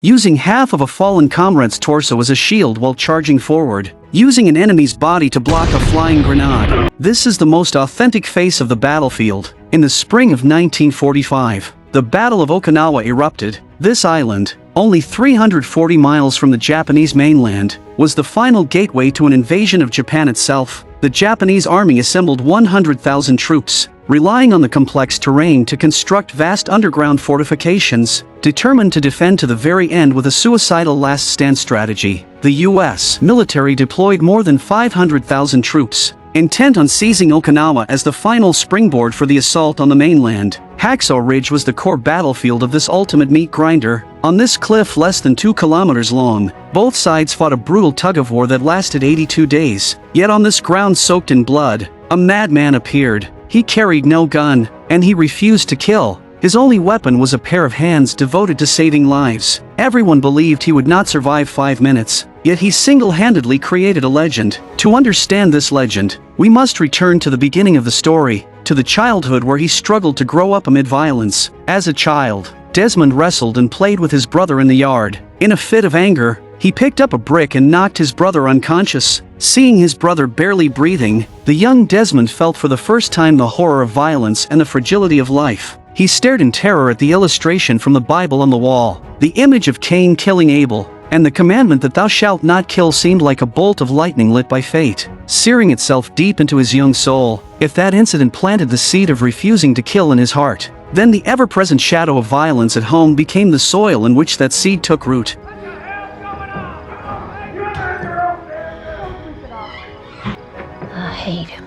using half of a fallen comrade's torso as a shield while charging forward, using an enemy's body to block a flying grenade. This is the most authentic face of the battlefield. In the spring of 1945, the Battle of Okinawa erupted. This island, only 340 miles from the Japanese mainland, was the final gateway to an invasion of Japan itself. The Japanese army assembled 100,000 troops, relying on the complex terrain to construct vast underground fortifications, determined to defend to the very end with a suicidal last-stand strategy. The U.S. military deployed more than 500,000 troops, intent on seizing Okinawa as the final springboard for the assault on the mainland. Hacksaw Ridge was the core battlefield of this ultimate meat grinder. On this cliff less than 2 kilometers long, both sides fought a brutal tug-of-war that lasted 82 days. Yet on this ground soaked in blood, a madman appeared. He carried no gun, and he refused to kill. His only weapon was a pair of hands devoted to saving lives. Everyone believed he would not survive 5 minutes, yet he single-handedly created a legend. To understand this legend, we must return to the beginning of the story, to the childhood where he struggled to grow up amid violence. As a child, Desmond wrestled and played with his brother in the yard. In a fit of anger, he picked up a brick and knocked his brother unconscious. Seeing his brother barely breathing, the young Desmond felt for the first time the horror of violence and the fragility of life. He stared in terror at the illustration from the Bible on the wall. The image of Cain killing Abel, and the commandment that thou shalt not kill seemed like a bolt of lightning lit by fate, searing itself deep into his young soul. If that incident planted the seed of refusing to kill in his heart, then the ever-present shadow of violence at home became the soil in which that seed took root. I hate him.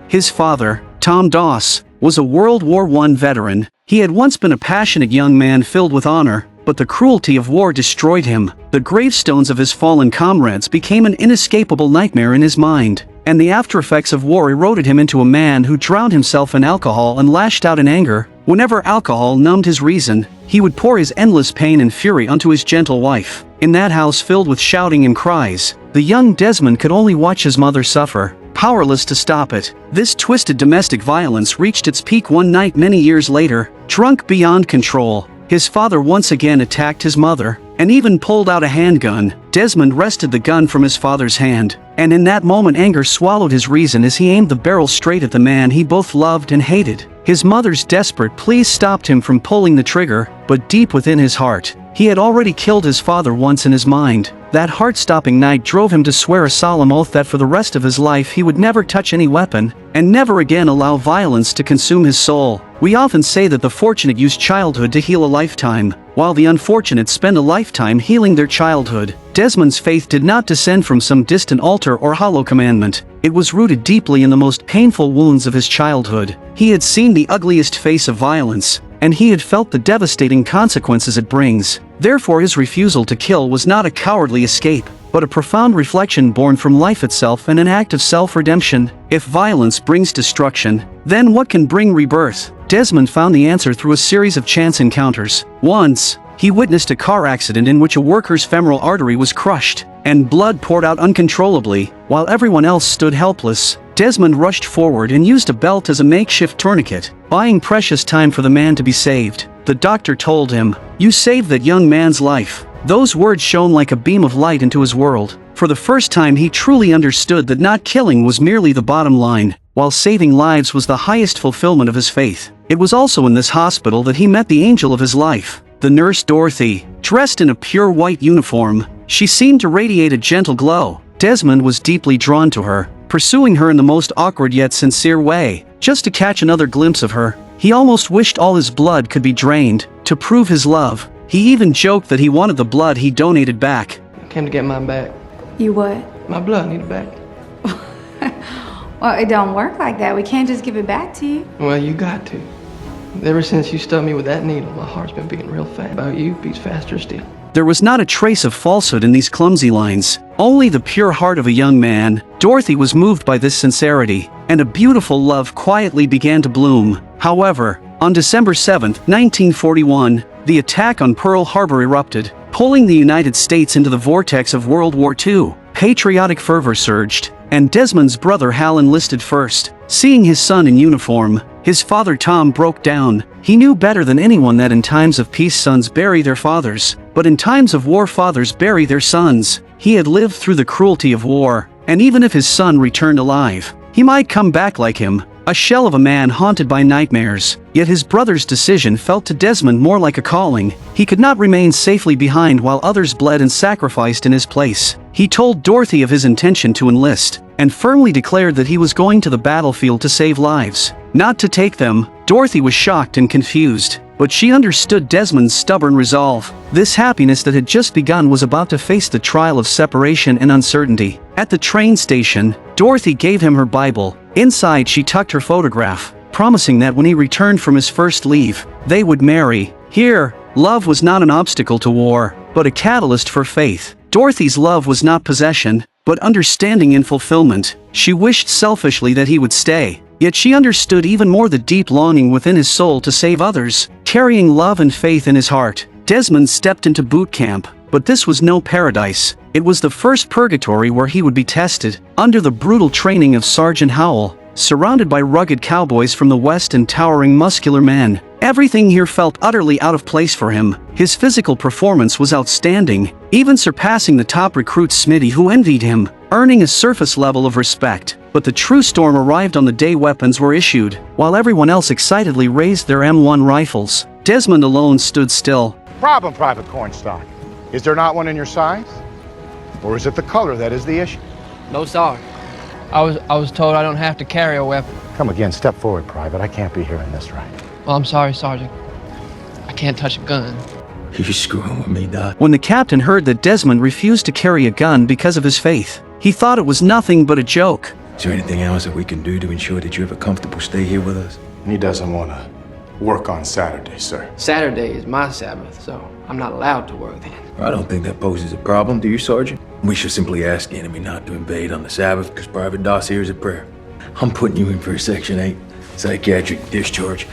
His father, Tom Doss, was a World War I veteran. He had once been a passionate young man filled with honor, but the cruelty of war destroyed him. The gravestones of his fallen comrades became an inescapable nightmare in his mind, and the aftereffects of war eroded him into a man who drowned himself in alcohol and lashed out in anger. Whenever alcohol numbed his reason, he would pour his endless pain and fury onto his gentle wife. In that house filled with shouting and cries, the young Desmond could only watch his mother suffer, powerless to stop it. This twisted domestic violence reached its peak one night many years later. Drunk beyond control, his father once again attacked his mother, and even pulled out a handgun. Desmond wrested the gun from his father's hand, and in that moment anger swallowed his reason as he aimed the barrel straight at the man he both loved and hated. His mother's desperate pleas stopped him from pulling the trigger, but deep within his heart, he had already killed his father once in his mind. That heart-stopping night drove him to swear a solemn oath that for the rest of his life he would never touch any weapon, and never again allow violence to consume his soul. We often say that the fortunate use childhood to heal a lifetime, while the unfortunate spend a lifetime healing their childhood. Desmond's faith did not descend from some distant altar or hollow commandment. It was rooted deeply in the most painful wounds of his childhood. He had seen the ugliest face of violence, and he had felt the devastating consequences it brings. Therefore his refusal to kill was not a cowardly escape, but a profound reflection born from life itself and an act of self-redemption. If violence brings destruction, then what can bring rebirth? Desmond found the answer through a series of chance encounters. Once, he witnessed a car accident in which a worker's femoral artery was crushed, and blood poured out uncontrollably, while everyone else stood helpless. Desmond rushed forward and used a belt as a makeshift tourniquet, buying precious time for the man to be saved. The doctor told him, "You saved that young man's life." Those words shone like a beam of light into his world. For the first time he truly understood that not killing was merely the bottom line, while saving lives was the highest fulfillment of his faith. It was also in this hospital that he met the angel of his life, the nurse Dorothy. Dressed in a pure white uniform, she seemed to radiate a gentle glow. Desmond was deeply drawn to her, pursuing her in the most awkward yet sincere way, just to catch another glimpse of her. He almost wished all his blood could be drained, to prove his love. He even joked that he wanted the blood he donated back. I came to get mine back. You what? My blood, I need it back. Well, it don't work like that. We can't just give it back to you. Well, you got to. Ever since you stuck me with that needle, my heart's been beating real fast. About you, beats faster still. There was not a trace of falsehood in these clumsy lines, only the pure heart of a young man. Dorothy was moved by this sincerity, and a beautiful love quietly began to bloom. However, on December 7, 1941, the attack on Pearl Harbor erupted, pulling the United States into the vortex of World War II. Patriotic fervor surged, and Desmond's brother Hal enlisted first. Seeing his son in uniform, his father Tom broke down. He knew better than anyone that in times of peace sons bury their fathers, but in times of war fathers bury their sons. He had lived through the cruelty of war, and even if his son returned alive, he might come back like him, a shell of a man haunted by nightmares. Yet his brother's decision felt to Desmond more like a calling. He could not remain safely behind while others bled and sacrificed in his place. He told Dorothy of his intention to enlist, and firmly declared that he was going to the battlefield to save lives, not to take them. Dorothy was shocked and confused, but she understood Desmond's stubborn resolve. This happiness that had just begun was about to face the trial of separation and uncertainty. At the train station, Dorothy gave him her Bible. Inside she tucked her photograph, promising that when he returned from his first leave, they would marry. Here, love was not an obstacle to war, but a catalyst for faith. Dorothy's love was not possession, but understanding and fulfillment. She wished selfishly that he would stay, yet she understood even more the deep longing within his soul to save others. Carrying love and faith in his heart, Desmond stepped into boot camp, but this was no paradise. It was the first purgatory where he would be tested, under the brutal training of Sergeant Howell, surrounded by rugged cowboys from the West and towering muscular men. Everything here felt utterly out of place for him. His physical performance was outstanding, even surpassing the top recruit Smitty, who envied him, earning a surface level of respect. But the true storm arrived on the day weapons were issued. While everyone else excitedly raised their M1 rifles, Desmond alone stood still. Problem, Private Cornstalk. Is there not one in your size? Or is it the color that is the issue? No, sir. I was told I don't have to carry a weapon. Come again, step forward, Private. I can't be hearing this right. Well, I'm sorry, Sergeant. I can't touch a gun. You screwing with me, Doc? When the captain heard that Desmond refused to carry a gun because of his faith, he thought it was nothing but a joke. Is there anything else that we can do to ensure that you have a comfortable stay here with us? He doesn't want to work on Saturday, sir. Saturday is my Sabbath, so I'm not allowed to work then. I don't think that poses a problem, do you, Sergeant? We should simply ask the enemy not to invade on the Sabbath because Private Doss hears a prayer. I'm putting you in for a Section 8 psychiatric discharge.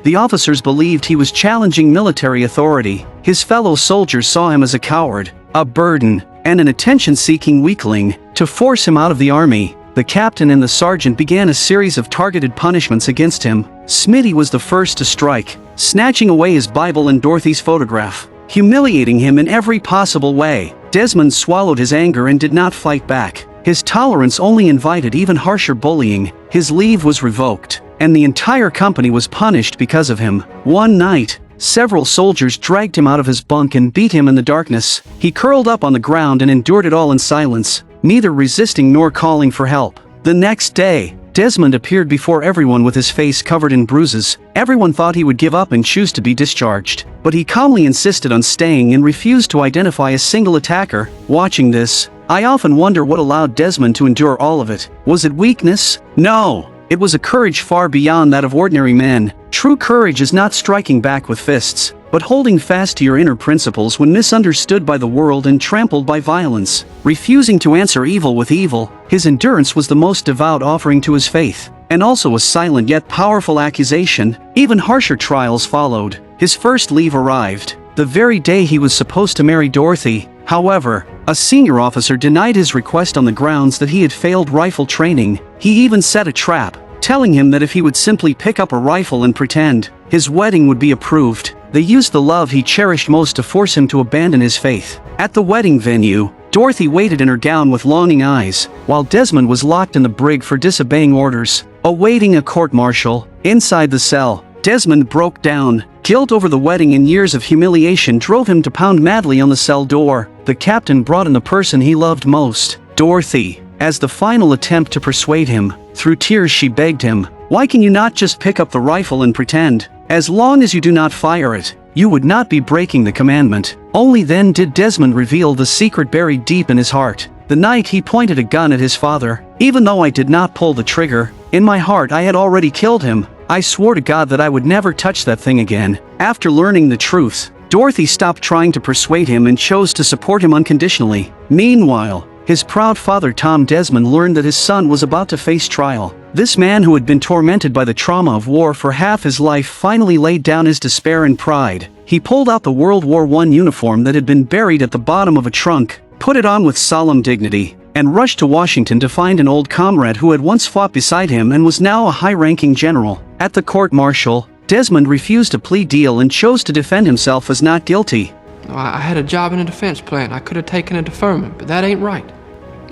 The officers believed he was challenging military authority. His fellow soldiers saw him as a coward, a burden, and an attention-seeking weakling. To force him out of the army, the captain and the sergeant began a series of targeted punishments against him. Smitty was the first to strike, snatching away his Bible and Dorothy's photograph, humiliating him in every possible way. Desmond swallowed his anger and did not fight back. His tolerance only invited even harsher bullying. His leave was revoked, and the entire company was punished because of him. One night, several soldiers dragged him out of his bunk and beat him in the darkness. He curled up on the ground and endured it all in silence, neither resisting nor calling for help. The next day, Desmond appeared before everyone with his face covered in bruises. Everyone thought he would give up and choose to be discharged, but he calmly insisted on staying and refused to identify a single attacker. Watching this, I often wonder what allowed Desmond to endure all of it. Was it weakness? No. It was a courage far beyond that of ordinary men. True courage is not striking back with fists, but holding fast to your inner principles when misunderstood by the world and trampled by violence. Refusing to answer evil with evil, his endurance was the most devout offering to his faith, and also a silent yet powerful accusation. Even harsher trials followed. His first leave arrived, the very day he was supposed to marry Dorothy. However, a senior officer denied his request on the grounds that he had failed rifle training. He even set a trap, telling him that if he would simply pick up a rifle and pretend, his wedding would be approved. They used the love he cherished most to force him to abandon his faith. At the wedding venue, Dorothy waited in her gown with longing eyes, while Desmond was locked in the brig for disobeying orders, awaiting a court-martial. Inside the cell, Desmond broke down. Guilt over the wedding and years of humiliation drove him to pound madly on the cell door. The captain brought in the person he loved most, Dorothy, as the final attempt to persuade him. Through tears she begged him, "Why can you not just pick up the rifle and pretend? As long as you do not fire it, you would not be breaking the commandment." Only then did Desmond reveal the secret buried deep in his heart. The night he pointed a gun at his father, "Even though I did not pull the trigger, in my heart I had already killed him. I swore to God that I would never touch that thing again." After learning the truth, Dorothy stopped trying to persuade him and chose to support him unconditionally. Meanwhile, his proud father Tom Desmond learned that his son was about to face trial. This man who had been tormented by the trauma of war for half his life finally laid down his despair and pride. He pulled out the World War I uniform that had been buried at the bottom of a trunk, put it on with solemn dignity, and rushed to Washington to find an old comrade who had once fought beside him and was now a high-ranking general. At the court-martial, Desmond refused a plea deal and chose to defend himself as not guilty. I had a job in a defense plant. I could have taken a deferment, but that ain't right.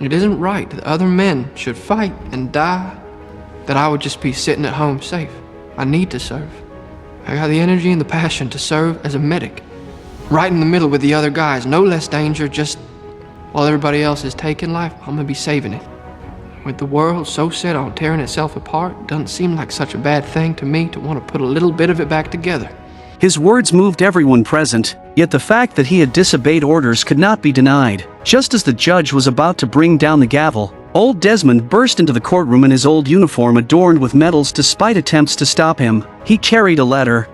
It isn't right that other men should fight and die, that I would just be sitting at home safe. I need to serve. I got the energy and the passion to serve as a medic. Right in the middle with the other guys, no less danger, just while everybody else is taking life, I'm gonna be saving it. With the world so set on tearing itself apart, it doesn't seem like such a bad thing to me to want to put a little bit of it back together. His words moved everyone present, yet the fact that he had disobeyed orders could not be denied. Just as the judge was about to bring down the gavel, old Desmond burst into the courtroom in his old uniform adorned with medals despite attempts to stop him. He carried a letter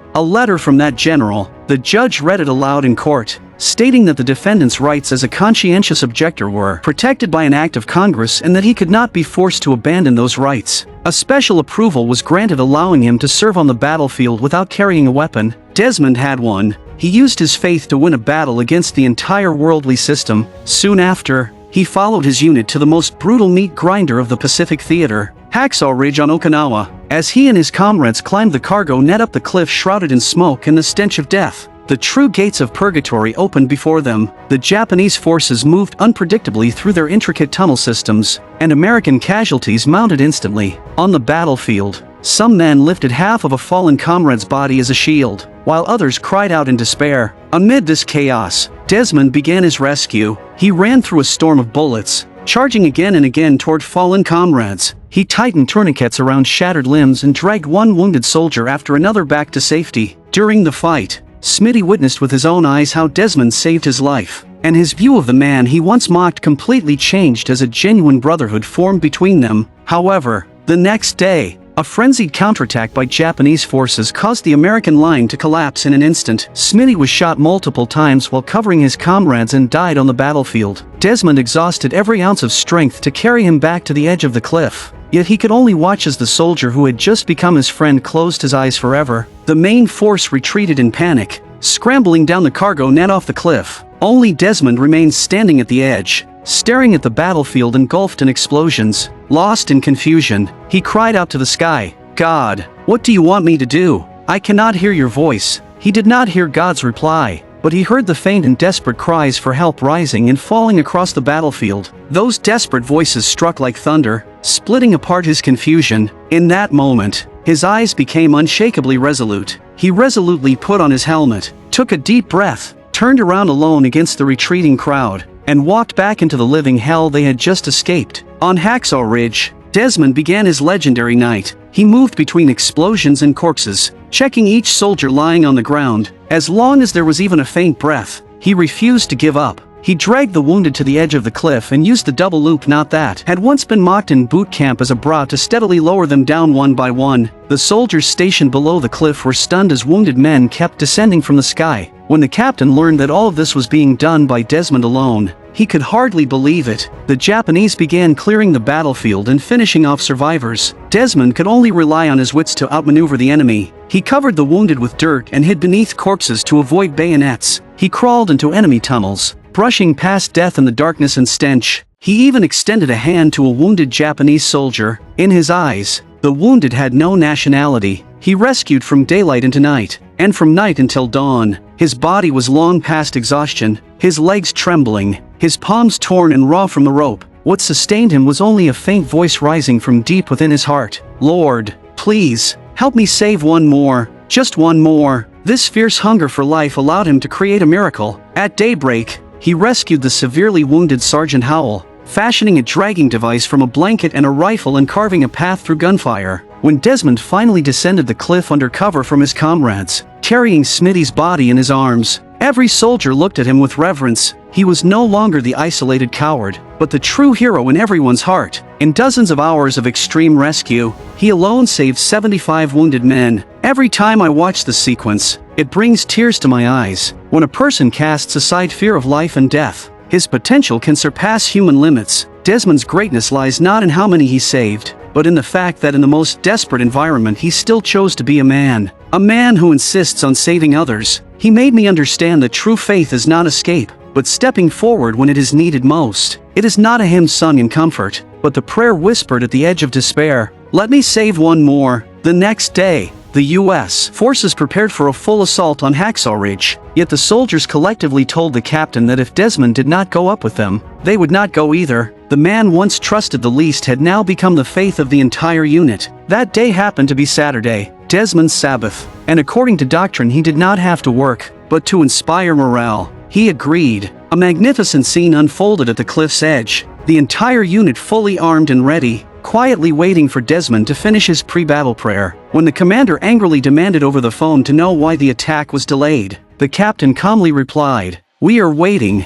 from that general. The judge read it aloud in court, stating that the defendant's rights as a conscientious objector were protected by an act of Congress and that he could not be forced to abandon those rights. A special approval was granted allowing him to serve on the battlefield without carrying a weapon. Desmond had one. He used his faith to win a battle against the entire worldly system. Soon after, he followed his unit to the most brutal meat grinder of the Pacific Theater, Hacksaw Ridge on Okinawa, as he and his comrades climbed the cargo net up the cliff shrouded in smoke and the stench of death. The true gates of purgatory opened before them. The Japanese forces moved unpredictably through their intricate tunnel systems, and American casualties mounted instantly. On the battlefield, some men lifted half of a fallen comrade's body as a shield, while others cried out in despair. Amid this chaos, Desmond began his rescue. He ran through a storm of bullets, charging again and again toward fallen comrades. He tightened tourniquets around shattered limbs and dragged one wounded soldier after another back to safety. During the fight, Smitty witnessed with his own eyes how Desmond saved his life, and his view of the man he once mocked completely changed as a genuine brotherhood formed between them. However, the next day, a frenzied counterattack by Japanese forces caused the American line to collapse in an instant. Smitty was shot multiple times while covering his comrades and died on the battlefield. Desmond exhausted every ounce of strength to carry him back to the edge of the cliff. Yet he could only watch as the soldier who had just become his friend closed his eyes forever. The main force retreated in panic, scrambling down the cargo net off the cliff. Only Desmond remained standing at the edge, staring at the battlefield engulfed in explosions. Lost in confusion, he cried out to the sky, "God, what do you want me to do? I cannot hear your voice." He did not hear God's reply, but he heard the faint and desperate cries for help rising and falling across the battlefield. Those desperate voices struck like thunder, splitting apart his confusion. In that moment, his eyes became unshakably resolute. He resolutely put on his helmet, took a deep breath, turned around alone against the retreating crowd, and walked back into the living hell they had just escaped. On Hacksaw Ridge, Desmond began his legendary night. He moved between explosions and corpses, checking each soldier lying on the ground. As long as there was even a faint breath, he refused to give up. He dragged the wounded to the edge of the cliff and used the double loop knot that had once been mocked in boot camp as a bra to steadily lower them down one by one. The soldiers stationed below the cliff were stunned as wounded men kept descending from the sky. When the captain learned that all of this was being done by Desmond alone, he could hardly believe it. The Japanese began clearing the battlefield and finishing off survivors. Desmond could only rely on his wits to outmaneuver the enemy. He covered the wounded with dirt and hid beneath corpses to avoid bayonets. He crawled into enemy tunnels, brushing past death in the darkness and stench. He even extended a hand to a wounded Japanese soldier. In his eyes, the wounded had no nationality. He rescued from daylight into night, and from night until dawn. His body was long past exhaustion, his legs trembling, his palms torn and raw from the rope. What sustained him was only a faint voice rising from deep within his heart. "Lord, please, help me save one more, just one more." This fierce hunger for life allowed him to create a miracle. At daybreak, he rescued the severely wounded Sergeant Howell, fashioning a dragging device from a blanket and a rifle and carving a path through gunfire. When Desmond finally descended the cliff under cover from his comrades, carrying Smitty's body in his arms, every soldier looked at him with reverence. He was no longer the isolated coward, but the true hero in everyone's heart. In dozens of hours of extreme rescue, he alone saved 75 wounded men. Every time I watch the sequence, it brings tears to my eyes. When a person casts aside fear of life and death, his potential can surpass human limits. Desmond's greatness lies not in how many he saved, but in the fact that in the most desperate environment he still chose to be a man who insists on saving others. He made me understand that true faith is not escape, but stepping forward when it is needed most. It is not a hymn sung in comfort, but the prayer whispered at the edge of despair. Let me save one more. The next day, the U.S. forces prepared for a full assault on Hacksaw Ridge, yet the soldiers collectively told the captain that if Desmond did not go up with them, they would not go either. The man once trusted the least had now become the faith of the entire unit. That day happened to be Saturday, Desmond's Sabbath, and according to doctrine he did not have to work, but to inspire morale. He agreed. A magnificent scene unfolded at the cliff's edge, the entire unit fully armed and ready, quietly waiting for Desmond to finish his pre-battle prayer. When the commander angrily demanded over the phone to know why the attack was delayed, the captain calmly replied, "We are waiting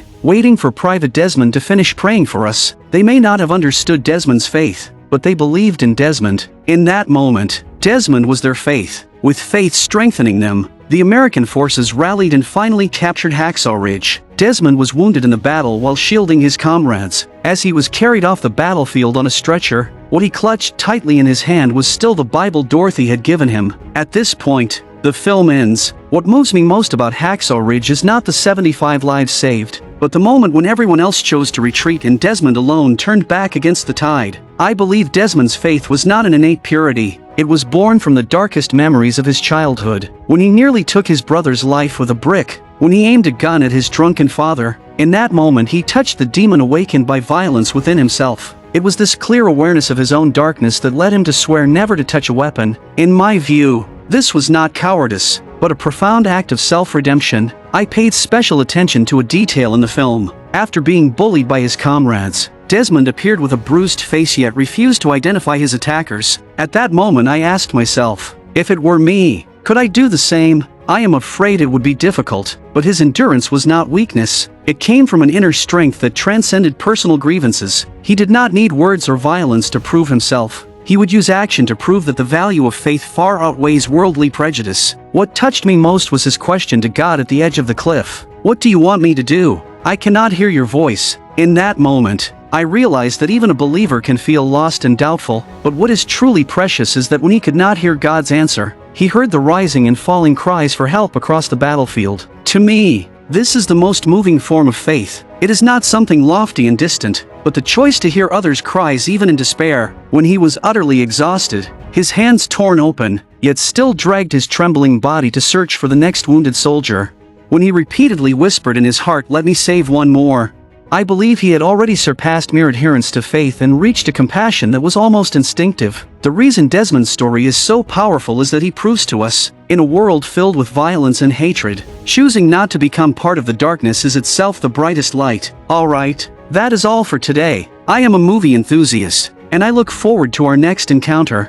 for Private Desmond to finish praying for us." They may not have understood Desmond's faith, but they believed in Desmond. In that moment, Desmond was their faith. With faith strengthening them, the American forces rallied and finally captured Hacksaw Ridge. Desmond was wounded in the battle while shielding his comrades. As he was carried off the battlefield on a stretcher, what he clutched tightly in his hand was still the Bible Dorothy had given him. At this point, the film ends. What moves me most about Hacksaw Ridge is not the 75 lives saved, but the moment when everyone else chose to retreat and Desmond alone turned back against the tide. I believe Desmond's faith was not an innate purity. It was born from the darkest memories of his childhood, when he nearly took his brother's life with a brick, when he aimed a gun at his drunken father. In that moment he touched the demon awakened by violence within himself. It was this clear awareness of his own darkness that led him to swear never to touch a weapon. In my view, this was not cowardice, but a profound act of self-redemption. I paid special attention to a detail in the film. After being bullied by his comrades, Desmond appeared with a bruised face yet refused to identify his attackers. At that moment I asked myself, if it were me, could I do the same? I am afraid it would be difficult, but his endurance was not weakness. It came from an inner strength that transcended personal grievances. He did not need words or violence to prove himself. He would use action to prove that the value of faith far outweighs worldly prejudice. What touched me most was his question to God at the edge of the cliff. What do you want me to do? I cannot hear your voice. In that moment, I realized that even a believer can feel lost and doubtful, but what is truly precious is that when he could not hear God's answer, he heard the rising and falling cries for help across the battlefield. To me, this is the most moving form of faith. It is not something lofty and distant, but the choice to hear others' cries even in despair. When he was utterly exhausted, his hands torn open, yet still dragged his trembling body to search for the next wounded soldier. When he repeatedly whispered in his heart, "Let me save one more," I believe he had already surpassed mere adherence to faith and reached a compassion that was almost instinctive. The reason Desmond's story is so powerful is that he proves to us, in a world filled with violence and hatred, choosing not to become part of the darkness is itself the brightest light. Alright, that is all for today. I am a movie enthusiast, and I look forward to our next encounter.